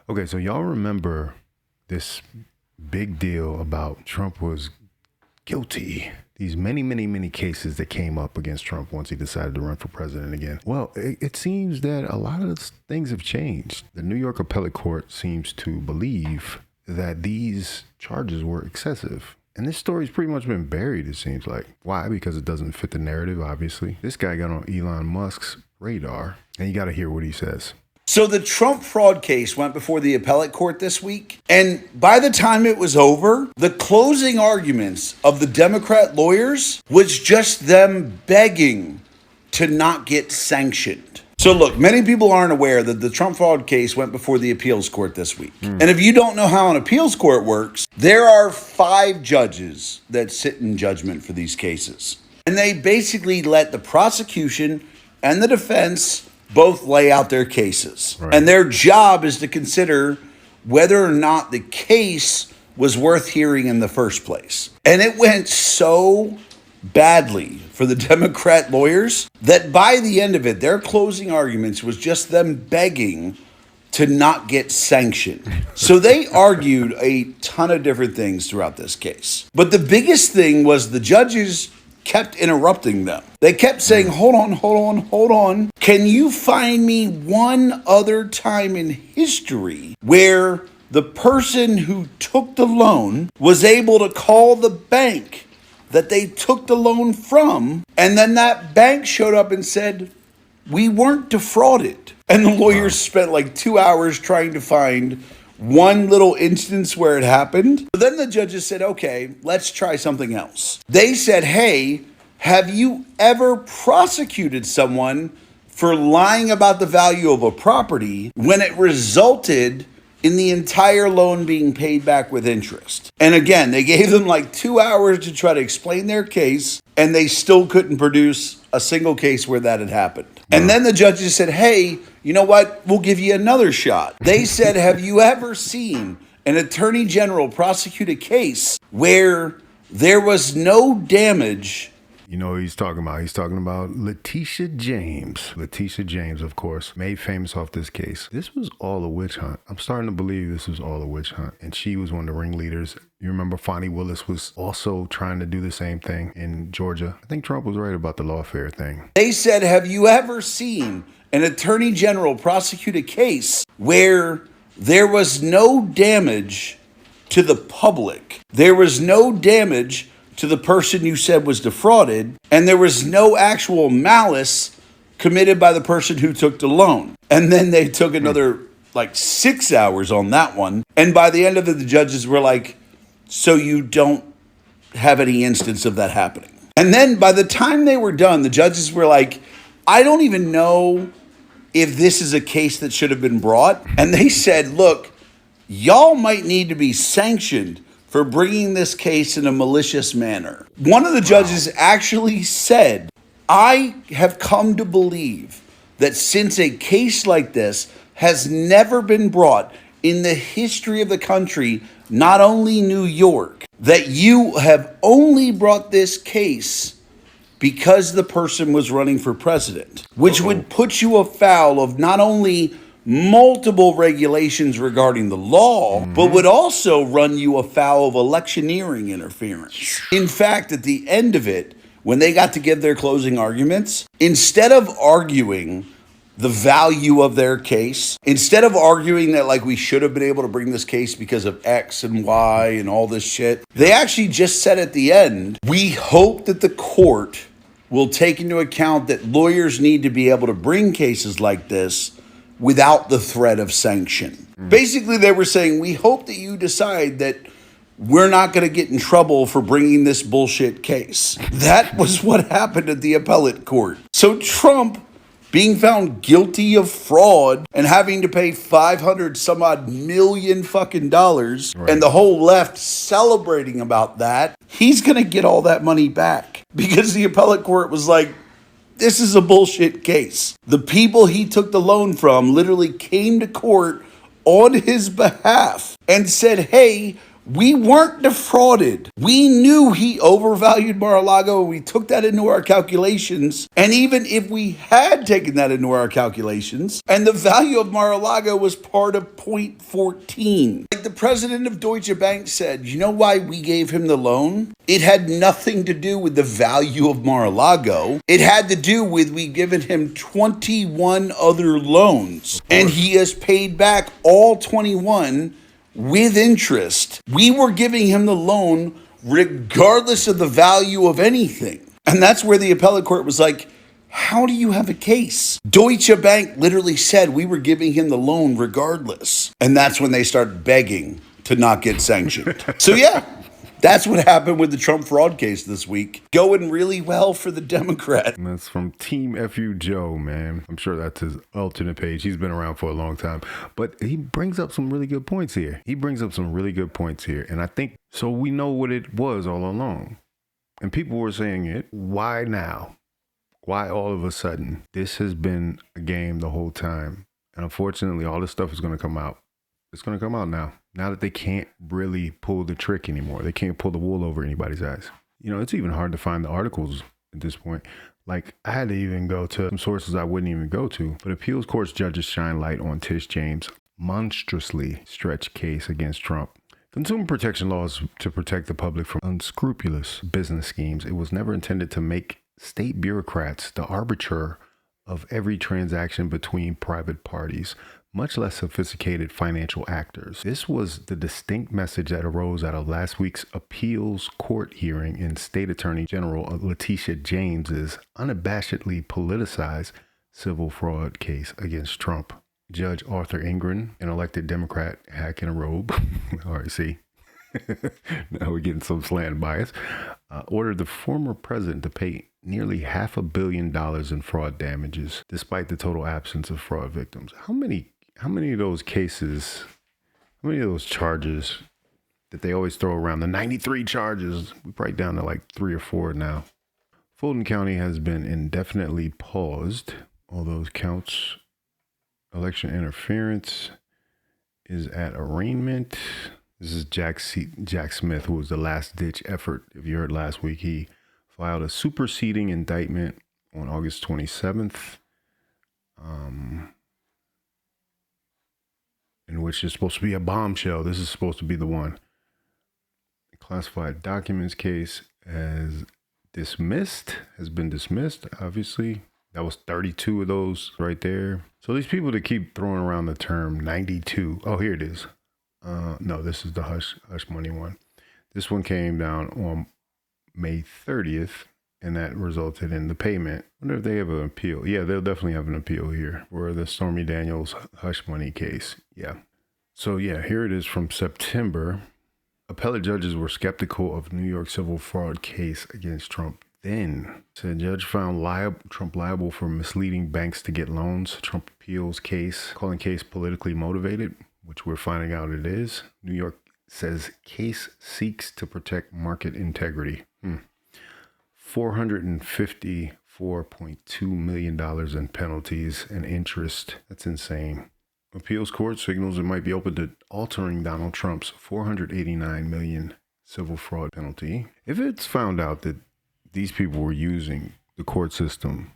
Okay, so y'all remember this big deal about Trump was guilty. These many cases that came up against Trump once he decided to run for president again. Well, it seems that a lot of things have changed. The New York Appellate Court seems to believe that these charges were excessive. And this story's pretty much been buried, it seems like. Why? Because it doesn't fit the narrative, obviously. This guy got on Elon Musk's radar, and you got to hear what he says. So the Trump fraud case went before the appellate court this week, and by the time it was over, the closing arguments of the Democrat lawyers was just them begging to not get sanctioned. So look, many people aren't aware that the Trump fraud case went before the appeals court this week. And if you don't know how an appeals court works, there are 5 judges that sit in judgment for these cases. And they basically let the prosecution and the defense both lay out their cases. Right. And their job is to consider whether or not the case was worth hearing in the first place. And it went so badly for the Democrat lawyers that by the end of it, their closing arguments was just them begging to not get sanctioned. So they argued a ton of different things throughout this case. But the biggest thing was the judges kept interrupting them. They kept saying, hold on. Can you find me one other time in history where the person who took the loan was able to call the bank that they took the loan from, and then that bank showed up and said, we weren't defrauded? And the lawyers spent like 2 hours trying to find one little instance where it happened. But then the judges said, okay, let's try something else. They said, hey, have you ever prosecuted someone for lying about the value of a property when it resulted in the entire loan being paid back with interest? And again, they gave them like 2 hours to try to explain their case, and they still couldn't produce a single case where that had happened. And then the judges said, hey, you know what? We'll give you another shot. They said, have you ever seen an attorney general prosecute a case where there was no damage? You know what he's talking about? He's talking about Letitia James. Letitia James, of course, made famous off this case. This was all a witch hunt. I'm starting to believe this was all a witch hunt. And she was one of the ringleaders. You remember Fonnie Willis was also trying to do the same thing in Georgia. I think Trump was right about the lawfare thing. They said, have you ever seen an attorney general prosecute a case where there was no damage to the public? There was no damage to the person you said was defrauded, and there was no actual malice committed by the person who took the loan. And then they took another like 6 hours on that one. And by the end of it, the judges were like, so you don't have any instance of that happening. And then by the time they were done, the judges were like, I don't even know if this is a case that should have been brought. And they said, look, y'all might need to be sanctioned for bringing this case in a malicious manner. One of the judges actually said, I have come to believe that since a case like this has never been brought in the history of the country, not only New York, that you have only brought this case because the person was running for president, which would put you afoul of not only multiple regulations regarding the law, but would also run you afoul of electioneering interference. In fact, at the end of it, when they got to give their closing arguments, instead of arguing the value of their case, instead of arguing that like we should have been able to bring this case because of X and Y and all this shit, they actually just said at the end, we hope that the court will take into account that lawyers need to be able to bring cases like this without the threat of sanction. Basically, they were saying, we hope that you decide that we're not going to get in trouble for bringing this bullshit case. That was what happened at the appellate court. So Trump, being found guilty of fraud and having to pay 500 some odd million fucking dollars, right, and the whole left celebrating about that, he's going to get all that money back because the appellate court was like, this is a bullshit case. The people he took the loan from literally came to court on his behalf and said, hey, We weren't defrauded. We knew he overvalued Mar-a-Lago. We took that into our calculations. And even if we had taken that into our calculations, and the value of Mar-a-Lago was part of 0.14. Like the president of Deutsche Bank said, you know why we gave him the loan? It had nothing to do with the value of Mar-a-Lago. It had to do with we given him 21 other loans. And he has paid back all 21 with interest. We were giving him the loan regardless of the value of anything. And that's where the appellate court was like, how do you have a case? Deutsche Bank literally said we were giving him the loan regardless. And that's when they started begging to not get sanctioned. So yeah, that's what happened with the Trump fraud case this week. Going really well for the Democrat. And that's from Team FU Joe, man. I'm sure that's his alternate page. He's been around for a long time. But he brings up some really good points here. And I think, so we know what it was all along. And people were saying it. Why now? Why all of a sudden? This has been a game the whole time. And unfortunately, all this stuff is going to come out. It's going to come out now. Now that they can't really pull the trick anymore. They can't pull the wool over anybody's eyes. You know, it's even hard to find the articles at this point. Like, I had to even go to some sources I wouldn't even go to. But appeals court's judges shine light on Tish James' monstrously stretched case against Trump. Consumer protection laws to protect the public from unscrupulous business schemes. It was never intended to make state bureaucrats the arbiter of every transaction between private parties, much less sophisticated financial actors. This was the distinct message that arose out of last week's appeals court hearing in State Attorney General Letitia James's unabashedly politicized civil fraud case against Trump. Judge Arthur Ingram, an elected Democrat hack in a robe, all right, see, now we're getting some slant bias, ordered the former president to pay nearly $500 million in fraud damages, despite the total absence of fraud victims. How many of those cases, how many of those charges that they always throw around, the 93 charges, we're probably down to like 3 or 4 now. Fulton County has been indefinitely paused. All those counts. Election interference is at arraignment. This is Jack Smith, who was the last-ditch effort. If you heard last week, he filed a superseding indictment on August 27th, in which is supposed to be a bombshell. This is supposed to be the one. The classified documents case has been dismissed, obviously. That was 32 of those right there. So these people that keep throwing around the term 92. Oh, here it is. No, this is the hush money one. This one came down on May 30th, and that resulted in the payment. I wonder if they have an appeal. Yeah, they'll definitely have an appeal here for the Stormy Daniels hush money case. Yeah. So yeah, here it is from September. Appellate judges were skeptical of New York civil fraud case against Trump. Then, so the judge found Trump liable for misleading banks to get loans. Trump appeals case, calling case politically motivated, which we're finding out it is. New York says case seeks to protect market integrity. $454.2 million in penalties and interest. That's insane. Appeals court signals it might be open to altering Donald Trump's $489 million civil fraud penalty. If it's found out that these people were using the court system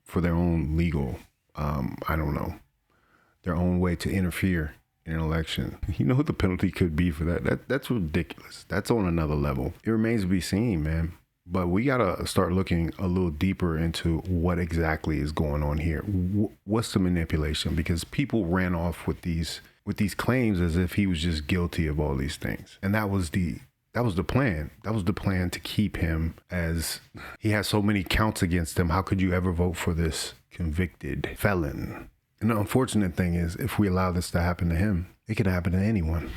for their own legal, their own way to interfere in an election. You know what the penalty could be for that? That's ridiculous. That's on another level. It remains to be seen, man. But we got to start looking a little deeper into what exactly is going on here. What's the manipulation? Because people ran off with these claims as if he was just guilty of all these things. And that was the plan. That was the plan to keep him, as he has so many counts against him. How could you ever vote for this convicted felon? And the unfortunate thing is, if we allow this to happen to him, it could happen to anyone.